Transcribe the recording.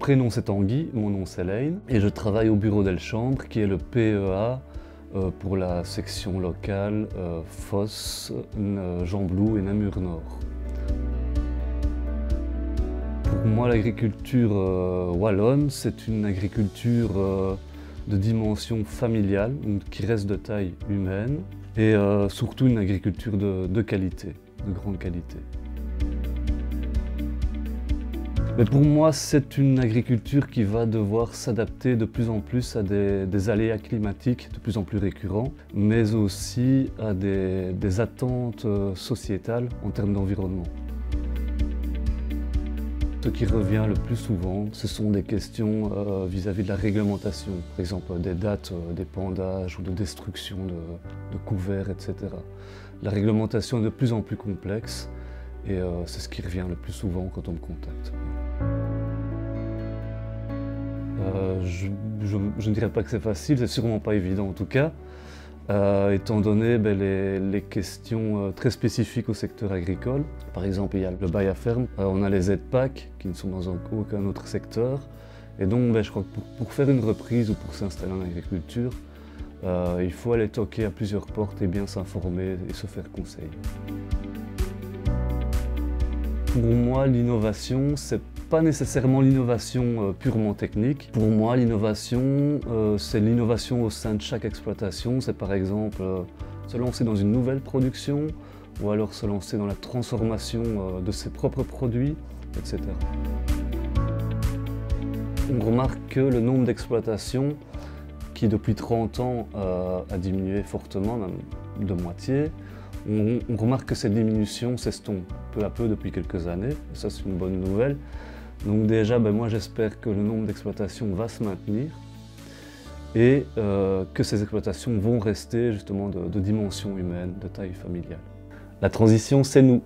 prénom c'est Tanguy, mon nom c'est Lane et je travaille au bureau d'Elchambre qui est le PEA pour la section locale Fosse, Gembloux et Namur Nord. Pour moi l'agriculture wallonne c'est une agriculture de dimension familiale, qui reste de taille humaine et surtout une agriculture de qualité, de grande qualité. Mais pour moi, c'est une agriculture qui va devoir s'adapter de plus en plus à des aléas climatiques de plus en plus récurrents, mais aussi à des attentes sociétales en termes d'environnement. Ce qui revient le plus souvent, ce sont des questions vis-à-vis de la réglementation, par exemple des dates d'épandage ou de destruction de couverts, etc. La réglementation est de plus en plus complexe et c'est ce qui revient le plus souvent quand on me contacte. Je ne dirais pas que c'est facile, c'est sûrement pas évident en tout cas, étant donné les questions très spécifiques au secteur agricole. Par exemple, il y a le bail à ferme, on a les aides PAC qui ne sont dans aucun autre secteur. Et donc je crois que pour faire une reprise ou pour s'installer en agriculture, il faut aller toquer à plusieurs portes et bien s'informer et se faire conseiller. Pour moi, l'innovation, c'est pas nécessairement l'innovation purement technique. Pour moi, l'innovation, c'est l'innovation au sein de chaque exploitation. C'est par exemple se lancer dans une nouvelle production ou alors se lancer dans la transformation de ses propres produits, etc. On remarque que le nombre d'exploitations, qui depuis 30 ans a diminué fortement, même de moitié, on remarque que cette diminution s'estompe peu à peu depuis quelques années, et ça c'est une bonne nouvelle. Donc déjà, moi j'espère que le nombre d'exploitations va se maintenir et que ces exploitations vont rester justement de dimension humaine, de taille familiale. La transition, c'est nous.